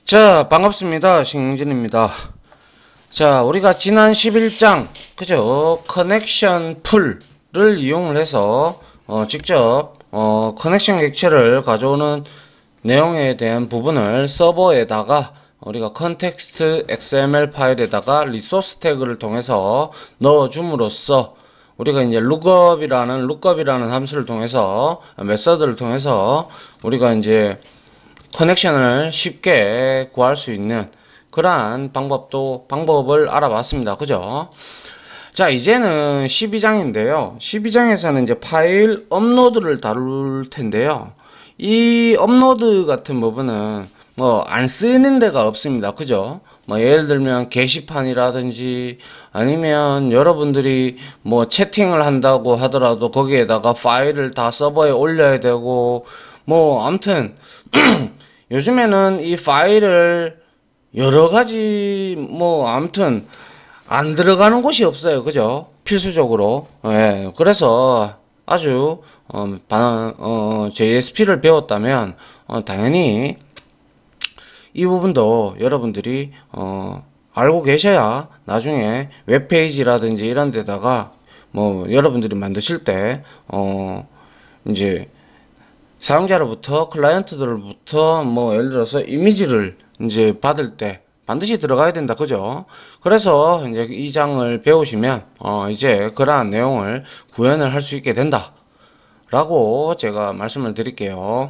자, 반갑습니다. 신영진입니다. 자, 우리가 지난 11장, 그죠? 커넥션 풀을 이용을 해서, 직접, 커넥션 객체를 가져오는 내용에 대한 부분을 서버에다가 우리가 컨텍스트 XML 파일에다가 리소스 태그를 통해서 넣어줌으로써 우리가 이제 룩업이라는 함수를 통해서, 메서드를 통해서 우리가 이제 커넥션을 쉽게 구할 수 있는 그러한 방법을 알아봤습니다. 그죠? 자, 이제는 12장인데요. 12장에서는 이제 파일 업로드를 다룰 텐데요. 이 업로드 같은 부분은 뭐 안 쓰는 데가 없습니다. 그죠? 뭐 예를 들면 게시판이라든지 아니면 여러분들이 뭐 채팅을 한다고 하더라도 거기에다가 파일을 다 서버에 올려야 되고 뭐 아무튼 요즘에는 이 파일을 여러가지 뭐 아무튼 안 들어가는 곳이 없어요. 그죠? 필수적으로. 예. 그래서 아주 JSP를 배웠다면 당연히 이 부분도 여러분들이 알고 계셔야 나중에 웹페이지라든지 이런 데다가 뭐 여러분들이 만드실 때 이제 사용자로부터 클라이언트들로부터 뭐 예를 들어서 이미지를 이제 받을 때 반드시 들어가야 된다. 그죠? 그래서 이제 이 장을 배우시면 이제 그러한 내용을 구현을 할 수 있게 된다 라고 제가 말씀을 드릴게요.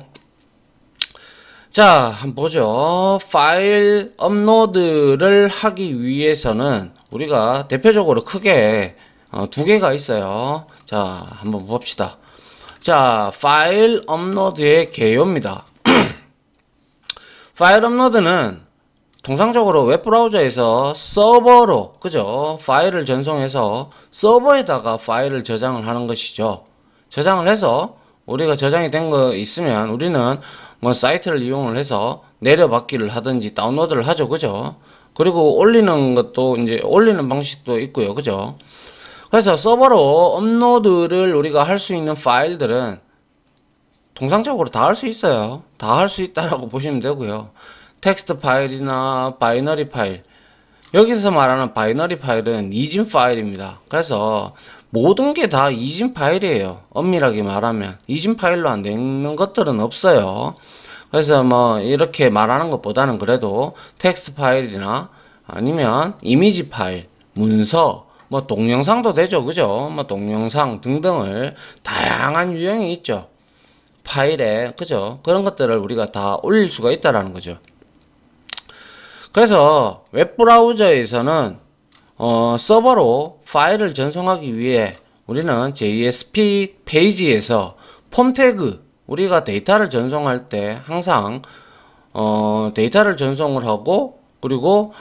자, 한번 보죠. 파일 업로드를 하기 위해서는 우리가 대표적으로 크게 두 개가 있어요. 자, 한번 봅시다. 자, 파일 업로드의 개요입니다. 파일 업로드는 통상적으로 웹브라우저에서 서버로, 그죠? 파일을 전송해서 서버에다가 파일을 저장을 하는 것이죠. 저장을 해서 우리가 저장이 된 거 있으면 우리는 뭐 사이트를 이용을 해서 내려받기를 하든지 다운로드를 하죠. 그죠? 그리고 올리는 것도 이제 올리는 방식도 있고요. 그죠? 그래서 서버로 업로드를 우리가 할 수 있는 파일들은 통상적으로 다 할 수 있어요. 다 할 수 있다라고 보시면 되고요. 텍스트 파일이나 바이너리 파일, 여기서 말하는 바이너리 파일은 이진 파일입니다. 그래서 모든 게 다 이진 파일이에요. 엄밀하게 말하면 이진 파일로 안 되는 것들은 없어요. 그래서 뭐 이렇게 말하는 것보다는 그래도 텍스트 파일이나 아니면 이미지 파일, 문서, 뭐 동영상도 되죠. 그죠? 뭐 동영상 등등을 다양한 유형이 있죠. 파일에, 그죠? 그런 것들을 우리가 다 올릴 수가 있다라는 거죠. 그래서 웹브라우저에서는 서버로 파일을 전송하기 위해 우리는 JSP 페이지에서 폼 태그, 우리가 데이터를 전송할 때 항상 데이터를 전송을 하고 그리고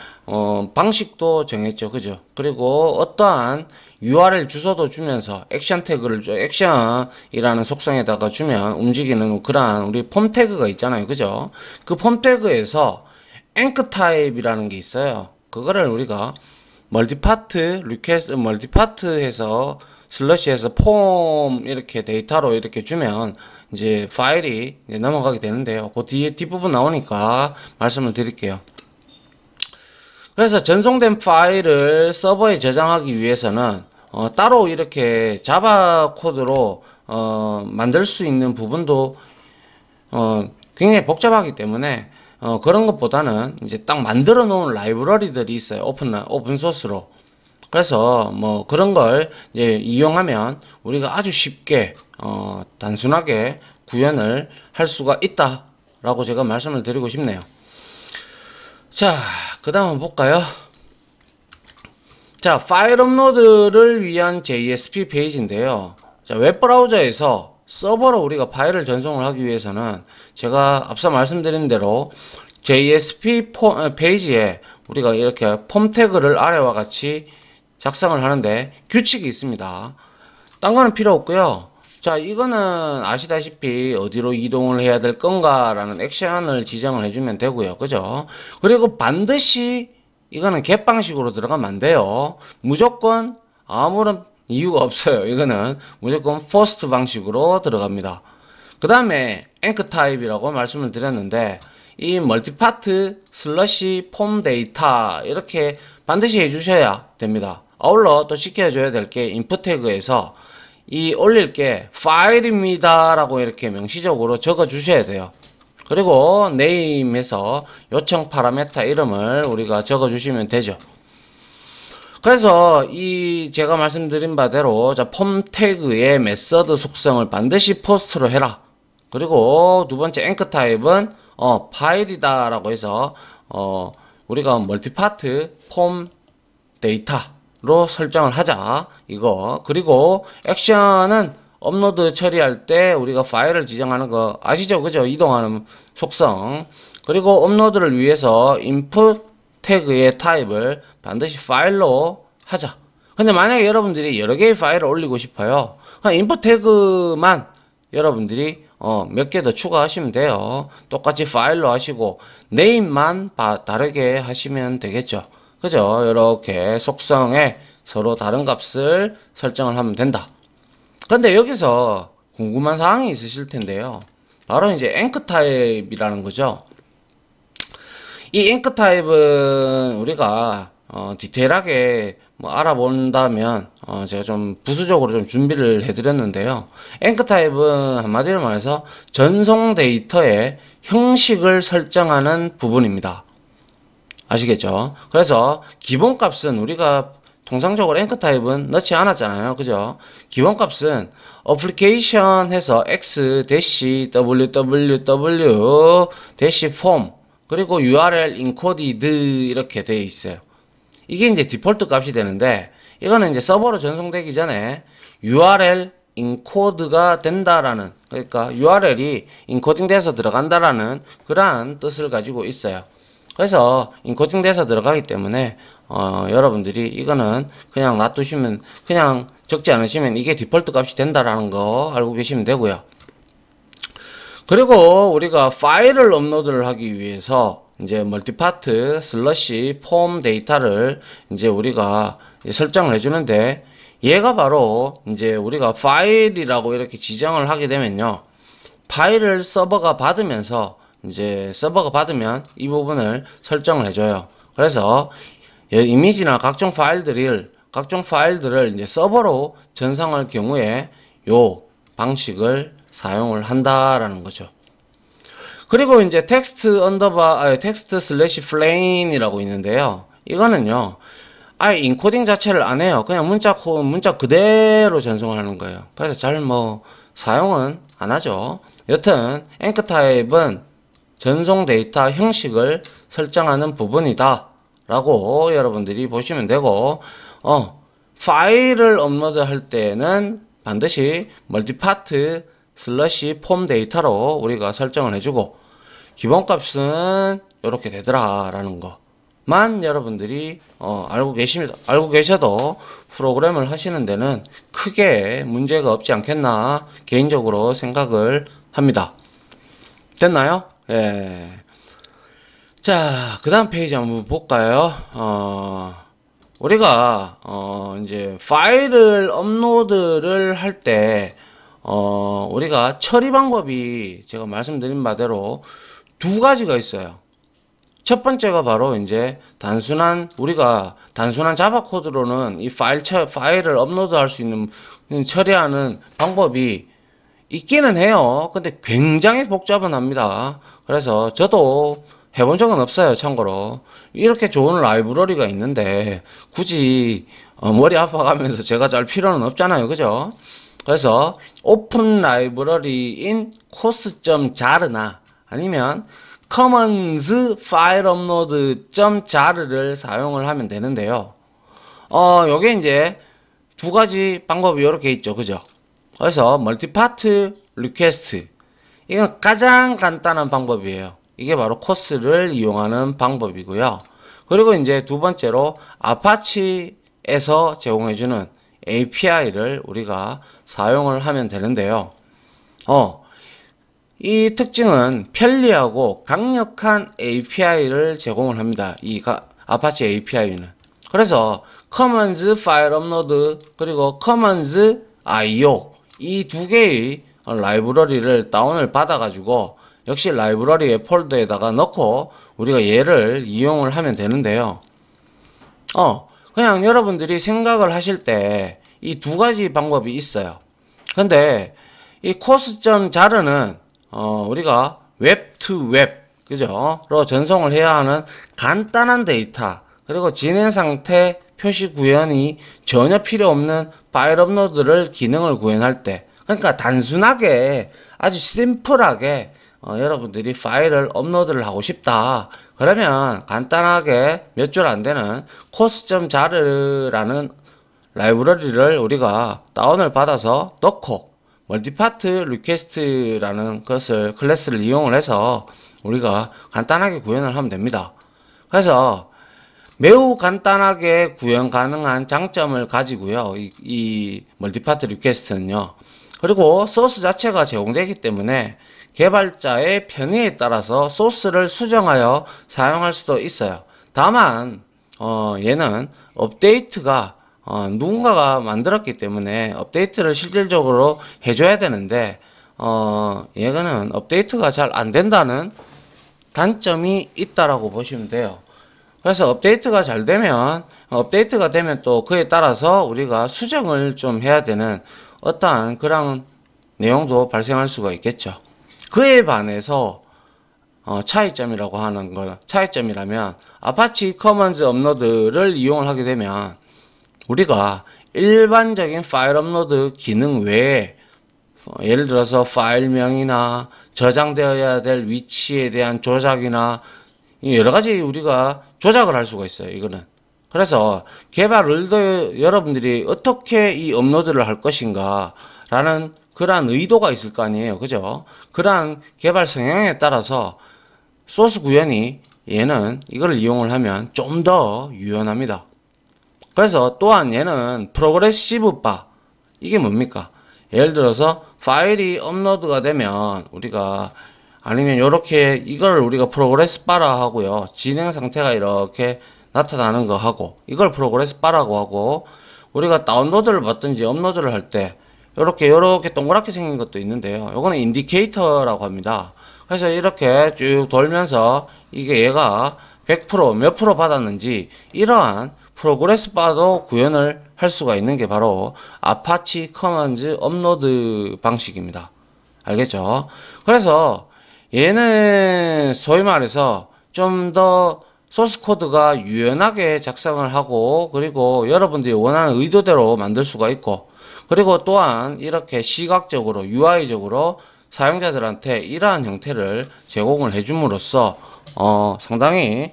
방식도 정했죠. 그죠? 그리고 어떠한 URL 주소도 주면서 액션 태그를 액션이라는 속성에다가 주면 움직이는 그러한 우리 폼 태그가 있잖아요. 그죠? 그 폼 태그에서 앵커 타입이라는 게 있어요. 그거를 우리가 멀티파트 리퀘스트 멀티파트 해서 슬러시 해서 폼 이렇게 데이터로 이렇게 주면 이제 파일이 이제 넘어가게 되는데요. 그 뒤에 뒷부분 나오니까 말씀을 드릴게요. 그래서 전송된 파일을 서버에 저장하기 위해서는 따로 이렇게 자바 코드로 만들 수 있는 부분도 굉장히 복잡하기 때문에 그런 것보다는 이제 딱 만들어 놓은 라이브러리들이 있어요. 오픈 소스로. 그래서 뭐 그런 걸 이제 이용하면 우리가 아주 쉽게 단순하게 구현을 할 수가 있다라고 제가 말씀을 드리고 싶네요. 자, 그 다음 한번 볼까요? 자, 파일 업로드를 위한 JSP 페이지인데요. 자, 웹브라우저에서 서버로 우리가 파일을 전송을 하기 위해서는 제가 앞서 말씀드린 대로 JSP 페이지에 우리가 이렇게 폼 태그를 아래와 같이 작성을 하는데 규칙이 있습니다. 딴 거는 필요 없고요. 자, 이거는 아시다시피 어디로 이동을 해야 될 건가 라는 액션을 지정을 해주면 되고요. 그죠? 그리고 반드시 이거는 get 방식으로 들어가면 안 돼요. 무조건 아무런 이유가 없어요. 이거는 무조건 first 방식으로 들어갑니다. 그 다음에 앵커 타입이라고 말씀을 드렸는데 이 멀티파트 슬러시 폼 데이터 이렇게 반드시 해주셔야 됩니다. 아울러 또 지켜줘야 될 게 인풋 태그에서 이 올릴 게 파일입니다 라고 이렇게 명시적으로 적어 주셔야 돼요. 그리고 name에서 요청 파라메타 이름을 우리가 적어 주시면 되죠. 그래서 이 제가 말씀드린 바대로 폼 태그의 메서드 속성을 반드시 포스트로 해라. 그리고 두 번째 앵커 타입은 파일이다 라고 해서 우리가 멀티파트 폼 데이터로 설정을 하자 이거. 그리고 액션은 업로드 처리할 때 우리가 파일을 지정하는 거 아시죠? 그죠? 이동하는 속성. 그리고 업로드를 위해서 인풋 태그의 타입을 반드시 파일로 하자. 근데 만약에 여러분들이 여러 개의 파일을 올리고 싶어요. 인풋 태그만 여러분들이 몇 개 더 추가하시면 돼요. 똑같이 파일로 하시고 네임만 다르게 하시면 되겠죠. 그죠? 이렇게 속성에 서로 다른 값을 설정을 하면 된다. 근데 여기서 궁금한 사항이 있으실 텐데요. 바로 이제 앵커 타입이라는 거죠. 이 앵커 타입은 우리가 디테일하게 뭐 알아본다면 제가 좀 부수적으로 좀 준비를 해드렸는데요. 앵커 타입은 한마디로 말해서 전송 데이터의 형식을 설정하는 부분입니다. 아시겠죠? 그래서 기본값은 우리가 통상적으로 앵커 타입은 넣지 않았잖아요. 그죠? 기본값은 어플리케이션 해서 x-www-form 그리고 URL encoded 이렇게 되어 있어요. 이게 이제 디폴트 값이 되는데 이거는 이제 서버로 전송되기 전에 URL encode가 된다라는, 그러니까 URL이 인코딩 돼서 들어간다라는 그러한 뜻을 가지고 있어요. 그래서 인코딩 돼서 들어가기 때문에 여러분들이 이거는 그냥 놔두시면, 그냥 적지 않으시면 이게 디폴트 값이 된다라는 거 알고 계시면 되고요. 그리고 우리가 파일을 업로드를 하기 위해서 이제 멀티파트 슬러시 폼 데이터를 이제 우리가 설정을 해주는데, 얘가 바로 이제 우리가 파일이라고 이렇게 지정을 하게 되면요, 파일을 서버가 받으면서 이제 서버가 받으면 이 부분을 설정을 해줘요. 그래서 이미지나 각종 파일들을 이제 서버로 전송할 경우에 요 방식을 사용을 한다라는 거죠. 그리고 이제 텍스트 슬래시 플레인이라고 있는데요. 이거는요, 아예 인코딩 자체를 안 해요. 그냥 문자 그대로 전송을 하는 거예요. 그래서 잘 뭐 사용은 안 하죠. 여튼 앵커 타입은 전송 데이터 형식을 설정하는 부분이다 라고 여러분들이 보시면 되고, 파일을 업로드 할 때는 반드시 멀티파트 슬러시 폼 데이터로 우리가 설정을 해주고, 기본값은 이렇게 되더라 라는 거만 여러분들이 알고 계셔도 프로그램을 하시는 데는 크게 문제가 없지 않겠나 개인적으로 생각을 합니다. 됐나요? 예. 자, 그 다음 페이지 한번 볼까요? 우리가 이제 파일을 업로드를 할 때 우리가 처리 방법이 제가 말씀드린 바대로 두 가지가 있어요. 첫 번째가 바로 이제 우리가 단순한 자바 코드로는 이 파일을 업로드할 수 있는, 처리하는 방법이 있기는 해요. 근데 굉장히 복잡은 합니다. 그래서 저도 해본 적은 없어요. 참고로 이렇게 좋은 라이브러리가 있는데 굳이 머리 아파가면서 제가 짤 필요는 없잖아요. 그죠? 그래서 오픈 라이브러리인 course.jar나 아니면 commons 파일 업로드.jar를 사용을 하면 되는데요. 요게 이제 두 가지 방법이 이렇게 있죠. 그죠? 그래서 멀티파트 리퀘스트, 이건 가장 간단한 방법이에요. 이게 바로 코스를 이용하는 방법이고요. 그리고 이제 두 번째로 아파치에서 제공해주는 API를 우리가 사용을 하면 되는데요. 이 특징은 편리하고 강력한 API를 제공을 합니다. 이 아파치 API는. 그래서 commons 파일 업로드 그리고 commons IO 이 두 개의 라이브러리를 다운을 받아 가지고 역시 라이브러리의 폴더에다가 넣고 우리가 얘를 이용을 하면 되는데요. 그냥 여러분들이 생각을 하실 때 이 두 가지 방법이 있어요. 근데 이 course.jar는 우리가 웹 투 웹, 그죠? 로 전송을 해야 하는 간단한 데이터, 그리고 진행 상태 표시 구현이 전혀 필요 없는 파일 업로드를 기능을 구현할 때, 그러니까 단순하게 아주 심플하게 여러분들이 파일을 업로드를 하고 싶다. 그러면 간단하게 몇 줄 안 되는 course.jar라는 라이브러리를 우리가 다운을 받아서 넣고 멀티파트 리퀘스트라는 것을 클래스를 이용을 해서 우리가 간단하게 구현을 하면 됩니다. 그래서 매우 간단하게 구현 가능한 장점을 가지고요. 이 멀티파트 리퀘스트는요. 그리고 소스 자체가 제공되기 때문에 개발자의 편의에 따라서 소스를 수정하여 사용할 수도 있어요. 다만 얘는 업데이트가 누군가가 만들었기 때문에 업데이트를 실질적으로 해줘야 되는데 얘는 업데이트가 잘 안 된다는 단점이 있다라고 보시면 돼요. 그래서 업데이트가 되면 또 그에 따라서 우리가 수정을 좀 해야 되는 어떠한 그런 내용도 발생할 수가 있겠죠. 그에 반해서 차이점이라고 하는 걸, 차이점이라면 아파치 커먼즈 업로드를 이용을 하게 되면 우리가 일반적인 파일 업로드 기능 외에 예를 들어서 파일명이나 저장되어야 될 위치에 대한 조작이나 여러 가지 우리가 조작을 할 수가 있어요. 이거는. 그래서 개발을 여러분들이 어떻게 이 업로드를 할 것인가 라는 그러한 의도가 있을 거 아니에요. 그죠? 그러한 개발 성향에 따라서 소스 구현이 얘는 이걸 이용을 하면 좀 더 유연합니다. 그래서 또한 얘는 프로그레시브 바, 이게 뭡니까? 예를 들어서 파일이 업로드가 되면 우리가 아니면 이렇게 이걸 우리가 프로그레스 바라 하고요. 진행 상태가 이렇게 나타나는 거 하고 이걸 프로그레스 바라고 하고, 우리가 다운로드를 받든지 업로드를 할 때 이렇게 동그랗게 생긴 것도 있는데요. 요거는 인디케이터라고 합니다. 그래서 이렇게 쭉 돌면서 이게 얘가 100% 몇 프로 받았는지 이러한 프로그레스 바도 구현을 할 수가 있는 게 바로 아파치 커먼즈 업로드 방식입니다. 알겠죠? 그래서 얘는 소위 말해서 좀 더 소스 코드가 유연하게 작성을 하고, 그리고 여러분들이 원하는 의도대로 만들 수가 있고, 그리고 또한 이렇게 시각적으로 UI적으로 사용자들한테 이러한 형태를 제공을 해줌으로써 상당히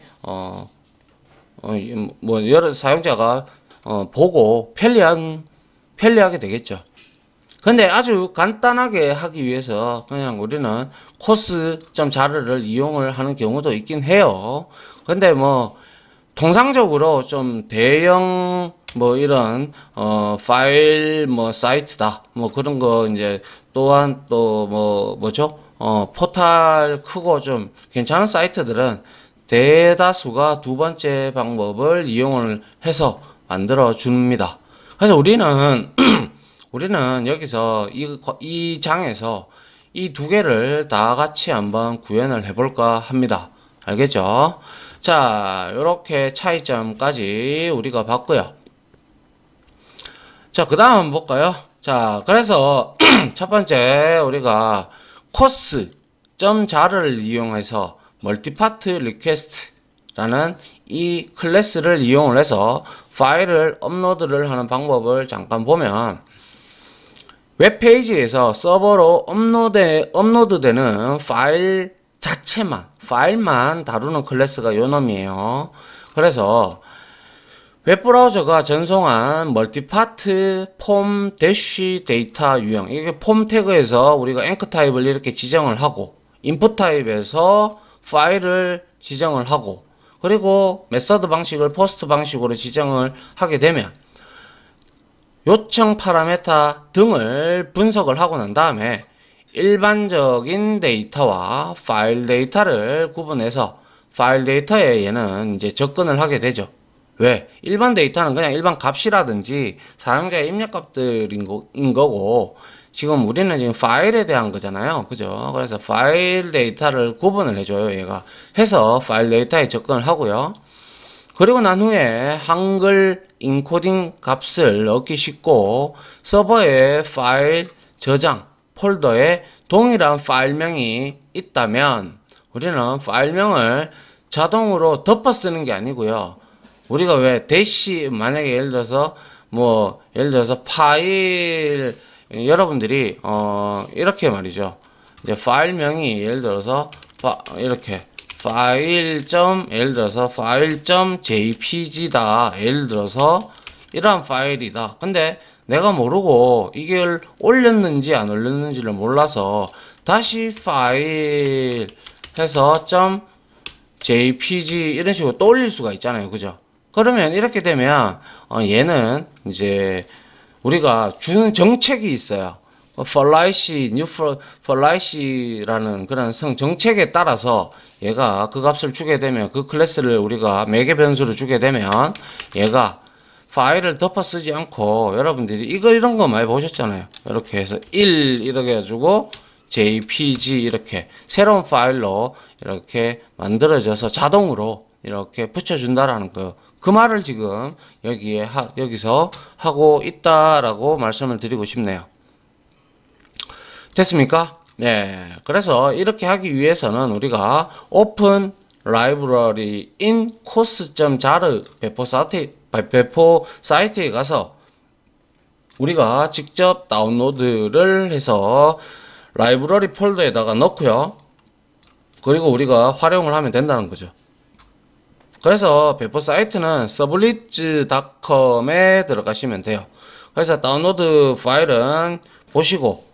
여러 사용자가 보고 편리하게 되겠죠. 근데 아주 간단하게 하기 위해서 그냥 우리는 course.jar를 이용을 하는 경우도 있긴 해요. 근데 통상적으로 좀 대형 이런 파일 사이트다 그런 거 이제 또한 또 뭐죠 포탈 크고 좀 괜찮은 사이트들은 대다수가 두 번째 방법을 이용을 해서 만들어 줍니다. 그래서 우리는 여기서 이 장에서 이 두 개를 다 같이 한번 구현을 해볼까 합니다. 알겠죠? 자, 요렇게 차이점까지 우리가 봤고요. 자, 그 다음 한번 볼까요? 자, 그래서 첫 번째 우리가 course.jar를 이용해서 멀티파트 리퀘스트라는 이 클래스를 이용을 해서 파일을 업로드를 하는 방법을 잠깐 보면, 웹페이지에서 서버로 업로드되는 파일 자체만, 파일만 다루는 클래스가 요 놈이에요. 그래서 웹브라우저가 전송한 멀티파트 폼 대쉬 데이터 유형, 이게 폼 태그에서 우리가 앵커 타입을 이렇게 지정을 하고, 인풋 타입에서 파일을 지정을 하고, 그리고 메서드 방식을 포스트 방식으로 지정을 하게 되면 요청 파라메타 등을 분석을 하고 난 다음에 일반적인 데이터와 파일 데이터를 구분해서 파일 데이터에 얘는 이제 접근을 하게 되죠. 왜? 일반 데이터는 그냥 일반 값이라든지 사용자의 입력값들인 거고, 지금 우리는 지금 파일에 대한 거잖아요. 그죠? 그래서 파일 데이터를 구분을 해줘요. 얘가. 해서 파일 데이터에 접근을 하고요. 그리고 난 후에 한글 인코딩 값을 넣기 쉽고 서버에 파일 저장 폴더에 동일한 파일명이 있다면 우리는 파일명을 자동으로 덮어 쓰는 게 아니고요. 우리가 왜 대시 만약에 예를 들어서 파일 여러분들이 이렇게 말이죠. 이제 파일명이 예를 들어서 이렇게 예를 들어서 file.jpg다. 예를 들어서 이러한 파일이다. 근데 내가 모르고 이걸 올렸는지 안 올렸는지를 몰라서 다시 파일 해서 .jpg 이런 식으로 또 올릴 수가 있잖아요. 그죠? 그러면 이렇게 되면 얘는 이제 우리가 주는 정책이 있어요. new fly라는 그런 정책에 따라서 얘가 그 값을 주게 되면 그 클래스를 우리가 매개 변수로 주게 되면 얘가 파일을 덮어 쓰지 않고 여러분들이 이런 거 많이 보셨잖아요. 이렇게 해서 1 이렇게 해가지고 jpg 이렇게 새로운 파일로 이렇게 만들어져서 자동으로 이렇게 붙여준다라는 그 말을 지금 여기서 하고 있다라고 말씀을 드리고 싶네요. 됐습니까? 네. 그래서 이렇게 하기 위해서는 우리가 open library in course.jar 배포 사이트에 가서 우리가 직접 다운로드를 해서 라이브러리 폴더에다가 넣고요. 그리고 우리가 활용을 하면 된다는 거죠. 그래서 배포 사이트는 sublitz.com에 들어가시면 돼요. 그래서 다운로드 파일은 보시고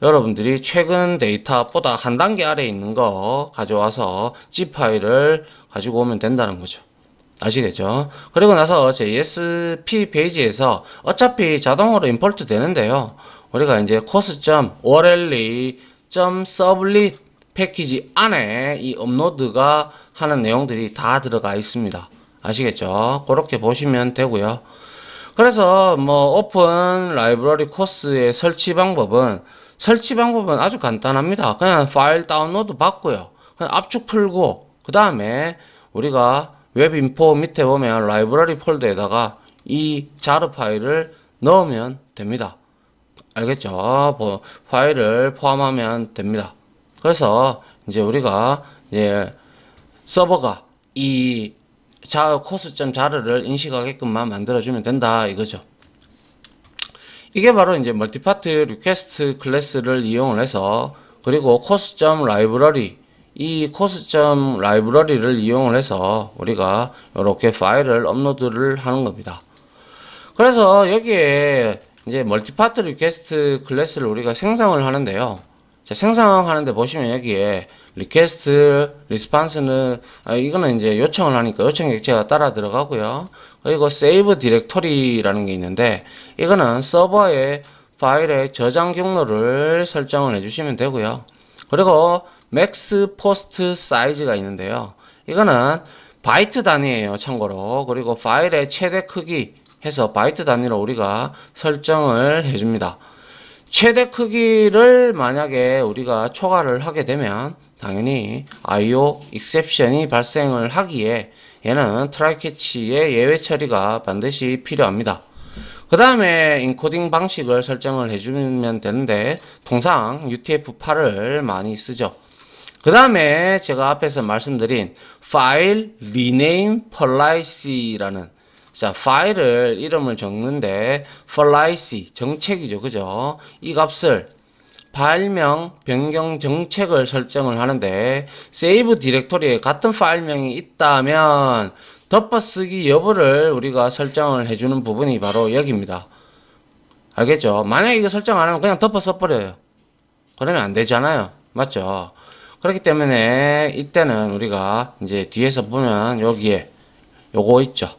여러분들이 최근 데이터보다 한 단계 아래에 있는 거 가져와서 zip 파일을 가지고 오면 된다는 거죠. 아시겠죠? 그리고 나서 JSP 페이지에서 어차피 자동으로 임포트 되는데요. 우리가 이제 course.orally.sublit 패키지 안에 이 업로드가 하는 내용들이 다 들어가 있습니다. 아시겠죠? 그렇게 보시면 되고요. 그래서 오픈 라이브러리 코스의 설치 방법은 아주 간단합니다. 그냥 파일 다운로드 받고요. 그냥 압축 풀고 그 다음에 우리가 웹인포 밑에 보면 라이브러리 폴더에다가 이 자르 파일을 넣으면 됩니다. 알겠죠? 파일을 포함하면 됩니다. 그래서 이제 우리가 이제 서버가 이 course.jar를 인식하게끔만 만들어주면 된다 이거죠. 이게 바로 이제 멀티파트 리퀘스트 클래스를 이용을 해서 그리고 course.library 이 course.library를 이용을 해서 우리가 이렇게 파일을 업로드를 하는 겁니다. 그래서 여기에 이제 멀티파트 리퀘스트 클래스를 우리가 생성을 하는데요. 자, 생성하는데 보시면 여기에 리퀘스트 리스판스는 이거는 이제 요청을 하니까 요청 객체가 따라 들어가고요. 그리고 세이브 디렉토리라는 게 있는데 이거는 서버의 파일의 저장 경로를 설정을 해주시면 되고요. 그리고 맥스 포스트 사이즈가 있는데요. 이거는 바이트 단위예요. 참고로. 그리고 파일의 최대 크기 해서 바이트 단위로 우리가 설정을 해줍니다. 최대 크기를 만약에 우리가 초과를 하게 되면 당연히 IO exception이 발생을 하기에 얘는 try catch의 예외 처리가 반드시 필요합니다. 그 다음에 인코딩 방식을 설정을 해주면 되는데 통상 UTF-8을 많이 쓰죠. 그 다음에 제가 앞에서 말씀드린 file rename policy라는 자, 파일을 이름을 적는데 policy 정책이죠. 그죠? 이 값을 파일명 변경 정책을 설정을 하는데 세이브 디렉토리에 같은 파일명이 있다면 덮어쓰기 여부를 우리가 설정을 해주는 부분이 바로 여기입니다. 알겠죠? 만약에 이거 설정 안 하면 그냥 덮어 써버려요. 그러면 안 되잖아요. 맞죠? 그렇기 때문에 이때는 우리가 이제 뒤에서 보면 여기에 요거 있죠.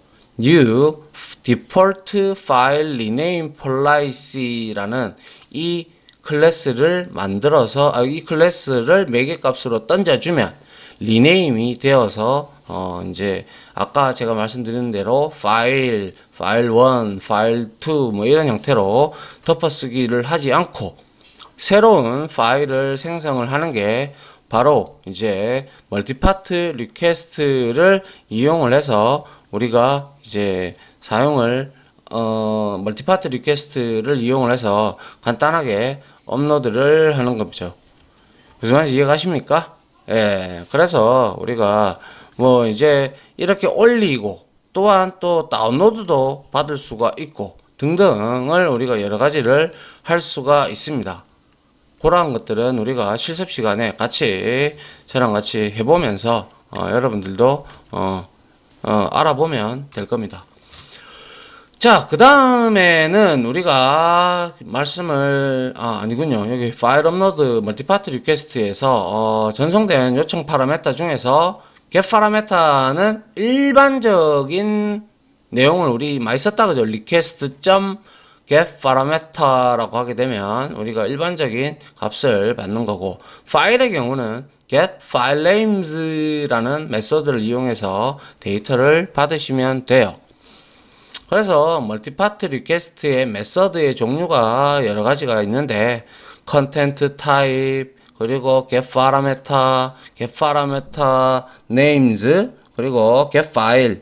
New Default File Rename Policy라는 이 클래스를 만들어서 이 클래스를 매개 값으로 던져주면 리네임이 되어서 이제 아까 제가 말씀드린 대로 파일 1, 파일 2 뭐 이런 형태로 덮어쓰기를 하지 않고 새로운 파일을 생성을 하는 게 바로 이제 멀티파트 리퀘스트를 이용을 해서 우리가 이제 사용을 멀티파트 리퀘스트를 이용을 해서 간단하게 업로드를 하는 거죠. 무슨 말인지 이해가십니까? 예. 그래서 우리가 뭐 이제 이렇게 올리고 또한 또 다운로드도 받을 수가 있고 등등을 우리가 여러 가지를 할 수가 있습니다. 그러한 것들은 우리가 실습 시간에 같이 저랑 같이 해보면서 여러분들도 알아보면 될 겁니다. 자, 그 다음에는 우리가 말씀을 아니군요. 여기 파일 업로드 멀티파트 리퀘스트에서 전송된 요청 파라메타 중에서 get 파라메타는 일반적인 내용을 우리 많이 썼다 그죠? request.get parameter라고 하게 되면 우리가 일반적인 값을 받는 거고, 파일의 경우는 get file names라는 메소드를 이용해서 데이터를 받으시면 돼요. 그래서 멀티파트 리퀘스트의 메서드의 종류가 여러 가지가 있는데 content type, 그리고 get parameter names, 그리고 get file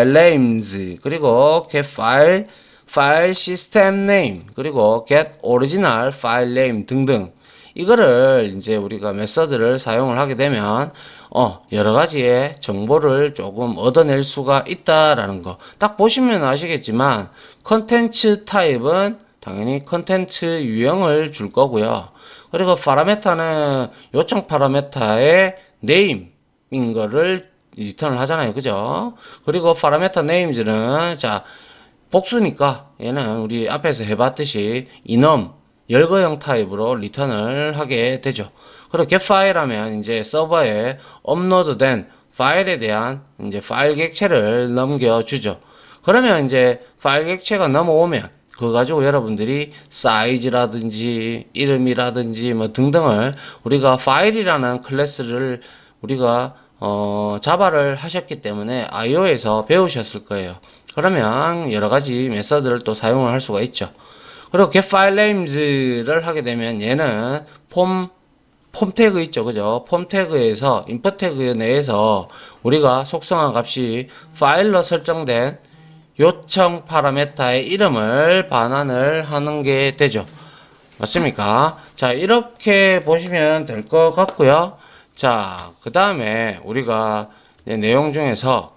names, 그리고 get file system name, 그리고 get original file name 등등. 이거를 이제 우리가 메서드를 사용을 하게 되면 여러 가지의 정보를 조금 얻어낼 수가 있다라는 거. 딱 보시면 아시겠지만 컨텐츠 타입은 당연히 컨텐츠 유형을 줄 거고요. 그리고 파라메타는 요청 파라메타의 네임인 거를 리턴을 하잖아요. 그죠? 그리고 파라메타 네임즈는 자, 복수니까 얘는 우리 앞에서 해봤듯이 이넘 열거형 타입으로 리턴을 하게 되죠. 그리고 get 파일 하면 이제 서버에 업로드된 파일에 대한 이제 파일 객체를 넘겨주죠. 그러면 이제 파일 객체가 넘어오면 그거 가지고 여러분들이 사이즈라든지 이름이라든지 뭐 등등을 우리가 파일이라는 클래스를 우리가 자바를 하셨기 때문에 IO에서 배우셨을 거예요. 그러면 여러 가지 메서드를 또 사용을 할 수가 있죠. 그리고 get file names를 하게 되면 얘는 폼 태그 있죠. 그죠? 폼 태그에서 인풋 태그 내에서 우리가 속성한 값이 파일로 설정된 요청 파라메타의 이름을 반환을 하는 게 되죠. 맞습니까? 자, 이렇게 보시면 될 것 같고요. 자, 그 다음에 우리가 내용 중에서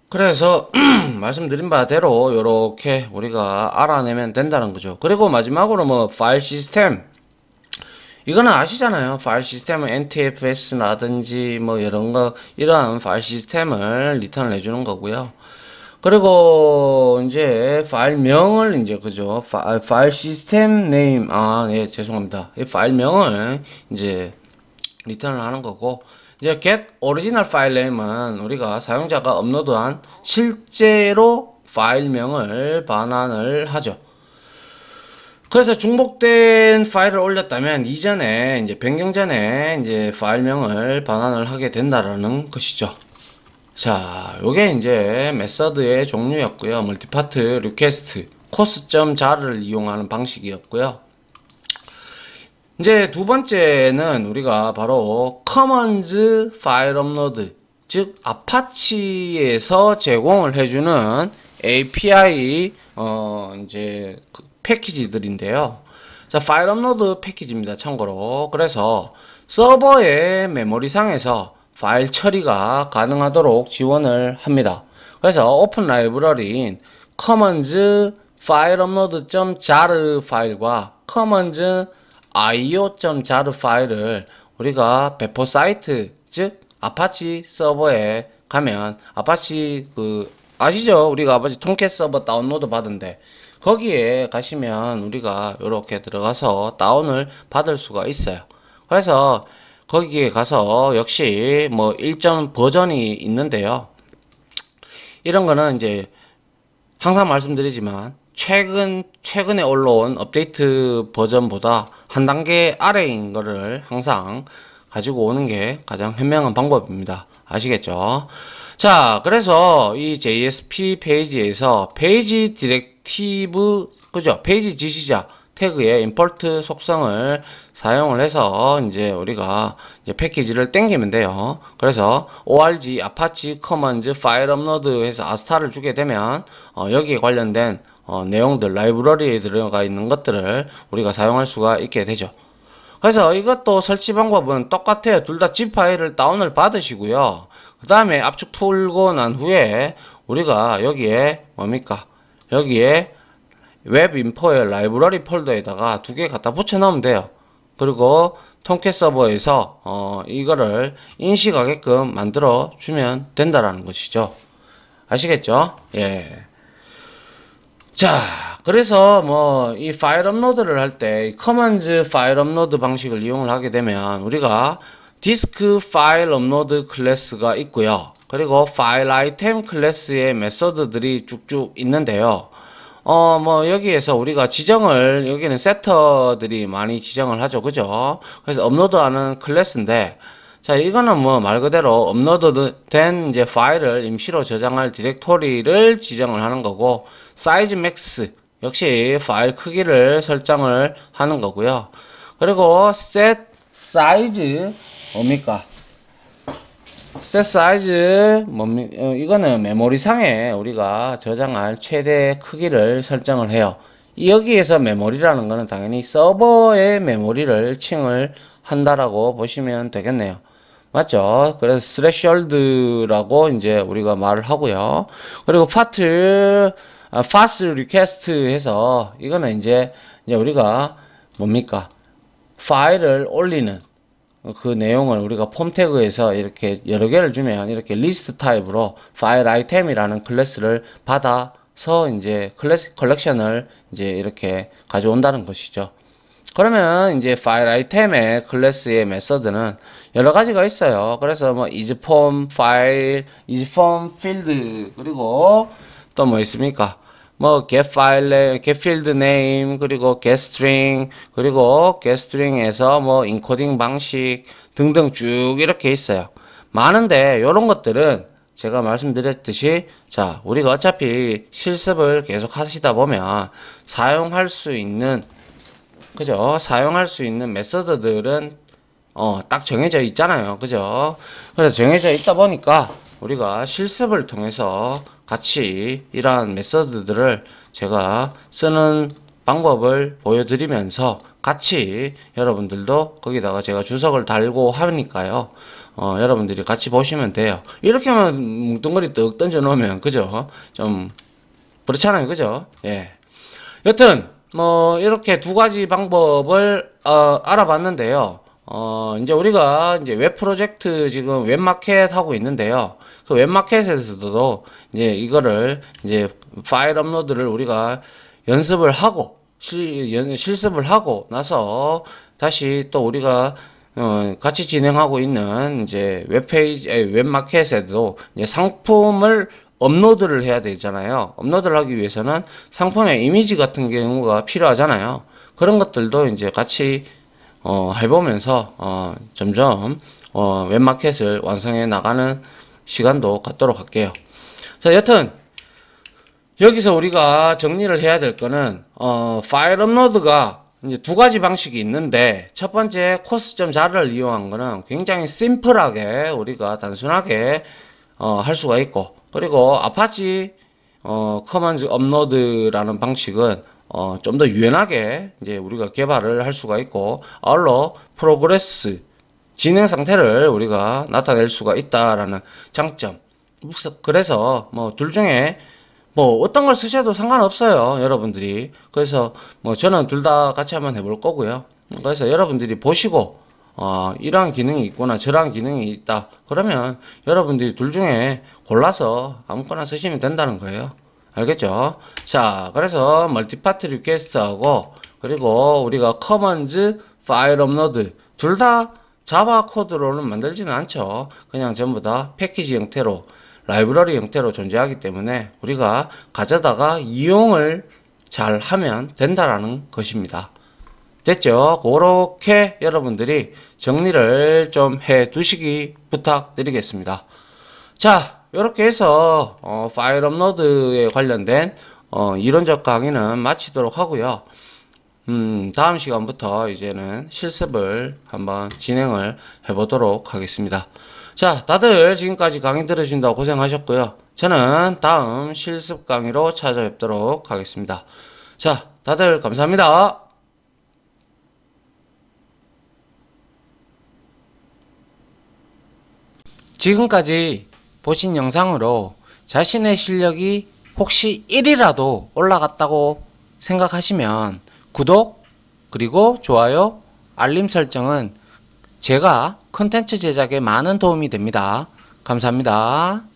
그래서 말씀드린 바대로 이렇게 우리가 알아내면 된다는 거죠. 그리고 마지막으로 뭐 파일 시스템, 이거는 아시잖아요. 파일 시스템은 NTFS라든지 뭐 이러한 파일 시스템을 리턴을 해주는 거고요. 그리고 이제 파일명을 이제 그죠? 파일 시스템 네임, 네, 죄송합니다. 이 파일명을 이제 리턴을 하는 거고, 이제 get original file name은 우리가 사용자가 업로드한 실제로 파일명을 반환을 하죠. 그래서 중복된 파일을 올렸다면 이전에 이제 변경 전에 이제 파일명을 반환을 하게 된다라는 것이죠. 자, 요게 이제 메서드의 종류였고요. 멀티파트 리퀘스트 course.jar을 이용하는 방식이었고요. 이제 두 번째는 우리가 바로 커먼즈 파일 업로드, 즉 아파치에서 제공을 해주는 API 이제 패키지들인데요. 자, 파일 업로드 패키지입니다. 참고로. 그래서 서버의 메모리상에서 파일 처리가 가능하도록 지원을 합니다. 그래서 오픈 라이브러리인 커먼즈 파일 업로드.jar 파일과 커먼즈 io.jar 파일을 우리가 배포 사이트, 즉 아파치 서버에 가면 아파치 아시죠? 우리가 아파치 통캣 서버 다운로드 받은데 거기에 가시면 우리가 이렇게 들어가서 다운을 받을 수가 있어요. 그래서 거기에 가서 역시 뭐 일정 버전이 있는데요. 이런 거는 이제 항상 말씀드리지만 최근에 올라온 업데이트 버전보다 한 단계 아래인 거를 항상 가지고 오는 게 가장 현명한 방법입니다. 아시겠죠? 자, 그래서 이 JSP 페이지에서 페이지 디렉티브, 그죠? 페이지 지시자 태그의 임포트 속성을 사용을 해서 이제 우리가 이제 패키지를 땡기면 돼요. 그래서 org apache commands 파일 업로드 해서 아스타를 주게 되면 여기에 관련된 내용들 라이브러리에 들어가 있는 것들을 우리가 사용할 수가 있게 되죠. 그래서 이것도 설치 방법은 똑같아요. 둘 다 zip 파일을 다운을 받으시고요. 그 다음에 압축 풀고 난 후에 우리가 여기에 뭡니까? 여기에 웹 인포의 라이브러리 폴더에다가 두 개 갖다 붙여 넣으면 돼요. 그리고 톰캣 서버에서 이거를 인식하게끔 만들어 주면 된다라는 것이죠. 아시겠죠? 예. 자, 그래서 뭐 이 파일 업로드를 할 때 커먼즈 파일 업로드 방식을 이용을 하게 되면 우리가 디스크 파일 업로드 클래스가 있고요. 그리고 파일 아이템 클래스의 메서드들이 쭉쭉 있는데요. 뭐 여기에서 우리가 지정을 여기는 세터들이 많이 지정을 하죠. 그죠? 그래서 업로드하는 클래스인데 자, 이거는 뭐 말 그대로 업로드된 이제 파일을 임시로 저장할 디렉토리를 지정을 하는 거고, 사이즈 맥스 역시 파일 크기를 설정을 하는 거고요. 그리고 set size 뭡니까? set size 이거는 메모리상에 우리가 저장할 최대 크기를 설정을 해요. 여기에서 메모리라는 거는 당연히 서버의 메모리를 칭을 한다라고 보시면 되겠네요. 맞죠? 그래서 스레시홀드라고 이제 우리가 말을 하고요. 그리고 fast request 해서 이거는 이제 우리가 뭡니까? 파일을 올리는 그 내용을 우리가 폼 태그에서 이렇게 여러 개를 주면 이렇게 리스트 타입으로 파일 아이템이라는 클래스를 받아서 이제 컬렉션을 이제 이렇게 가져온다는 것이죠. 그러면 이제 파일 아이템의 클래스의 메서드는 여러 가지가 있어요. 그래서 뭐 isForm 파일, isForm field 그리고 또 뭐 있습니까? 뭐 getField name 그리고 getString 그리고 getString에서 뭐 인코딩 방식 등등 쭉 이렇게 있어요. 많은데 요런 것들은 제가 말씀드렸듯이 자 우리가 어차피 실습을 계속 하시다 보면 사용할 수 있는 그죠? 사용할 수 있는 메서드들은 딱 정해져 있잖아요. 그죠? 그래서 정해져 있다 보니까 우리가 실습을 통해서 같이 이러한 메서드들을 제가 쓰는 방법을 보여드리면서 같이 여러분들도 거기다가 제가 주석을 달고 하니까요. 여러분들이 같이 보시면 돼요. 이렇게만 뭉뚱그리 떡 던져 놓으면 그죠? 좀 그렇잖아요. 그죠? 예. 여튼 뭐 이렇게 두 가지 방법을 알아봤는데요. 이제 우리가 이제 웹 프로젝트 지금 웹마켓 하고 있는데요. 그 웹마켓에서도 이제 이거를 이제 파일 업로드를 우리가 연습을 하고 실습을 하고 나서 다시 또 우리가 같이 진행하고 있는 이제 웹마켓에도 이제 상품을 업로드를 해야 되잖아요. 업로드를 하기 위해서는 상품의 이미지 같은 경우가 필요하잖아요. 그런 것들도 이제 같이 해보면서 점점 웹마켓을 완성해 나가는 시간도 갖도록 할게요. 자, 여튼 여기서 우리가 정리를 해야 될 거는 파일 업로드가 이제 두 가지 방식이 있는데 첫 번째 course.jar를 이용한 거는 굉장히 심플하게 우리가 단순하게 할 수가 있고 그리고 아파치 커먼드 업로드라는 방식은 좀 더 유연하게 이제 우리가 개발을 할 수가 있고 아울러 프로그레스 진행 상태를 우리가 나타낼 수가 있다라는 장점. 그래서 뭐 둘 중에 뭐 어떤 걸 쓰셔도 상관없어요, 여러분들이. 그래서 뭐 저는 둘 다 같이 한번 해볼 거고요. 그래서 여러분들이 보시고 이러한 기능이 있구나 저러한 기능이 있다 그러면 여러분들이 둘 중에 골라서 아무거나 쓰시면 된다는 거예요. 알겠죠? 자, 그래서 멀티파트 리퀘스트하고 그리고 우리가 커먼즈 파일 업로드 둘 다 자바 코드로는 만들지는 않죠. 그냥 전부 다 패키지 형태로 라이브러리 형태로 존재하기 때문에 우리가 가져다가 이용을 잘 하면 된다라는 것입니다. 됐죠? 그렇게 여러분들이 정리를 좀 해 두시기 부탁드리겠습니다. 자, 이렇게 해서 파일 업로드에 관련된 이론적 강의는 마치도록 하고요. 다음 시간부터 이제는 실습을 한번 진행을 해보도록 하겠습니다. 자, 다들 지금까지 강의 들으신다고 고생하셨고요. 저는 다음 실습 강의로 찾아뵙도록 하겠습니다. 자, 다들 감사합니다. 지금까지 보신 영상으로 자신의 실력이 혹시 1이라도 올라갔다고 생각하시면 구독, 그리고 좋아요, 알림 설정은 제가 컨텐츠 제작에 많은 도움이 됩니다. 감사합니다.